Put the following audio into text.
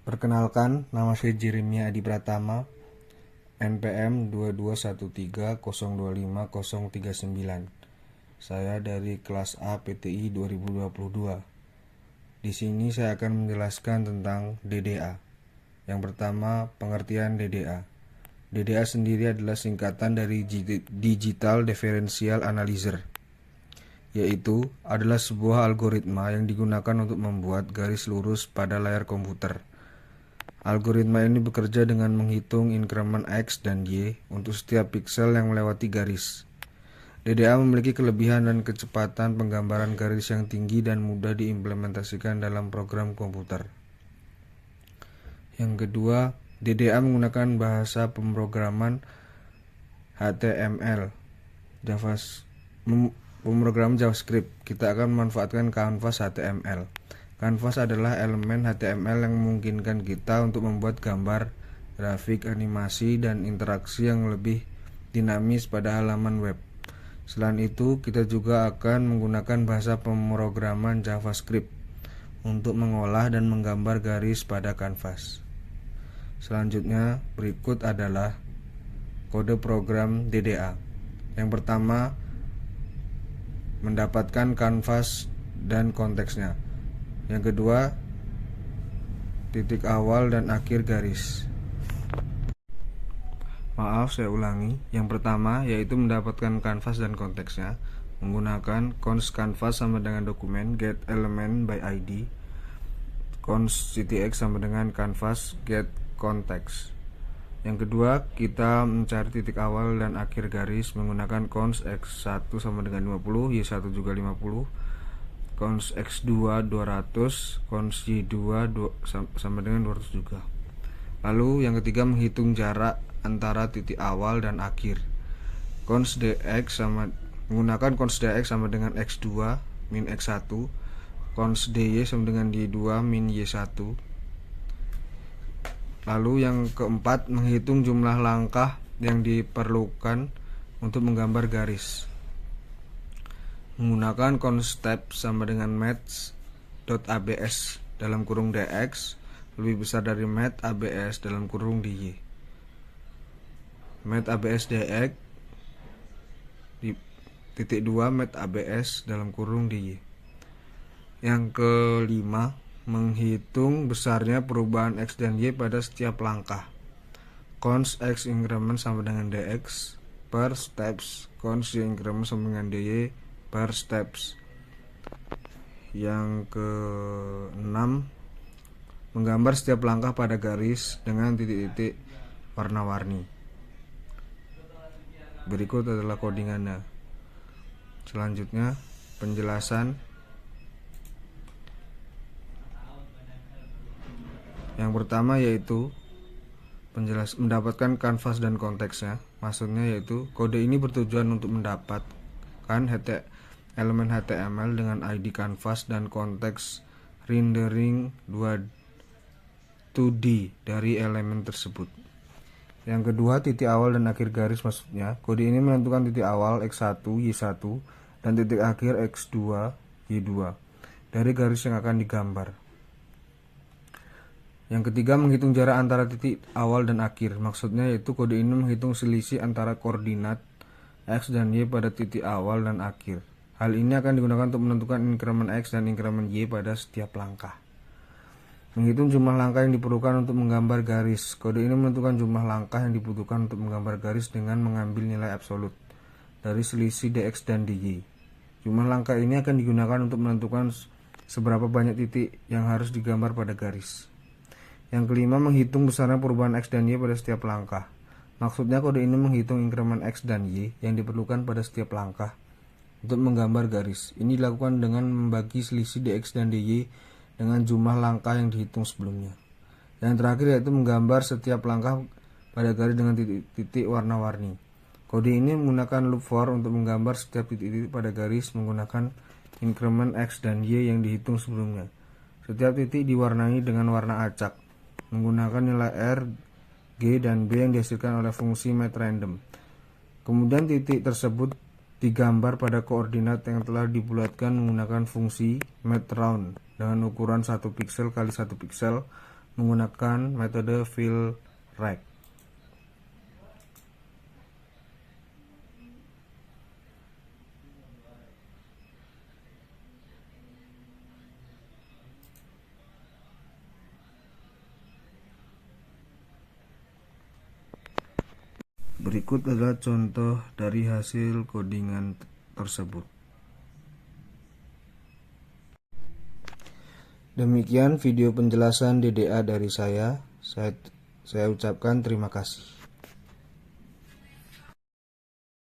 Perkenalkan, nama saya Jeremia Adi Pratama, NPM 2213025039. Saya dari kelas A PTI 2022. Di sini saya akan menjelaskan tentang DDA. Yang pertama, pengertian DDA. DDA sendiri adalah singkatan dari Digital Differential Analyzer, yaitu adalah sebuah algoritma yang digunakan untuk membuat garis lurus pada layar komputer. Algoritma ini bekerja dengan menghitung increment X dan Y untuk setiap piksel yang melewati garis. DDA memiliki kelebihan dan kecepatan penggambaran garis yang tinggi dan mudah diimplementasikan dalam program komputer. Yang kedua, DDA menggunakan bahasa pemrograman HTML, pemrograman JavaScript. Kita akan memanfaatkan kanvas HTML. Kanvas adalah elemen HTML yang memungkinkan kita untuk membuat gambar, grafik, animasi, dan interaksi yang lebih dinamis pada halaman web. Selain itu, kita juga akan menggunakan bahasa pemrograman JavaScript untuk mengolah dan menggambar garis pada kanvas. Selanjutnya, berikut adalah kode program DDA. Yang pertama, mendapatkan kanvas dan konteksnya. Yang kedua, titik awal dan akhir garis. Maaf, saya ulangi. Yang pertama yaitu mendapatkan kanvas dan konteksnya menggunakan const canvas sama dengan dokumen get element by id, const ctx sama dengan canvas get context. Yang kedua, kita mencari titik awal dan akhir garis menggunakan const x1 sama dengan 50, y1 juga 50, const x2 200, const y2 sama dengan 200 juga. Lalu yang ketiga, menghitung jarak antara titik awal dan akhir. Const dx menggunakan const dx sama dengan x2 min x1, const dy sama dengan y2 min y1. Lalu yang keempat, menghitung jumlah langkah yang diperlukan untuk menggambar garis menggunakan const step sama dengan math.abs dalam kurung dx lebih besar dari math.abs dalam kurung dy. Math.abs dx di titik 2 math.abs dalam kurung dy. Yang kelima, menghitung besarnya perubahan x dan y pada setiap langkah. Const x increment sama dengan dx per steps, const y increment sama dengan dy per steps. Yang keenam, menggambar setiap langkah pada garis dengan titik-titik warna-warni. Berikut adalah codingannya. Selanjutnya, penjelasan. Yang pertama yaitu mendapatkan kanvas dan konteksnya. Maksudnya yaitu kode ini bertujuan untuk mendapatkan elemen HTML dengan ID kanvas dan konteks rendering 2D dari elemen tersebut. Yang kedua, titik awal dan akhir garis. Maksudnya kode ini menentukan titik awal x1, y1 dan titik akhir x2, y2 dari garis yang akan digambar. Yang ketiga, menghitung jarak antara titik awal dan akhir. Maksudnya yaitu kode ini menghitung selisih antara koordinat x dan y pada titik awal dan akhir. Hal ini akan digunakan untuk menentukan increment x dan increment y pada setiap langkah. Menghitung jumlah langkah yang diperlukan untuk menggambar garis. Kode ini menentukan jumlah langkah yang dibutuhkan untuk menggambar garis dengan mengambil nilai absolut dari selisih dx dan dy. Jumlah langkah ini akan digunakan untuk menentukan seberapa banyak titik yang harus digambar pada garis. Yang kelima, menghitung besarnya perubahan x dan y pada setiap langkah. Maksudnya kode ini menghitung increment x dan y yang diperlukan pada setiap langkah untuk menggambar garis. Ini dilakukan dengan membagi selisih dx dan dy dengan jumlah langkah yang dihitung sebelumnya. Yang terakhir yaitu menggambar setiap langkah pada garis dengan titik-titik warna-warni. Kode ini menggunakan loop for untuk menggambar setiap titik-titik pada garis menggunakan increment x dan y yang dihitung sebelumnya. Setiap titik diwarnai dengan warna acak menggunakan nilai r, g, dan b yang dihasilkan oleh fungsi mathRandom. Kemudian titik tersebut digambar pada koordinat yang telah dibulatkan menggunakan fungsi mathRound dengan ukuran 1 piksel kali 1 piksel menggunakan metode fill rect. Berikut adalah contoh dari hasil codingan tersebut. Demikian video penjelasan DDA dari saya. Saya ucapkan terima kasih.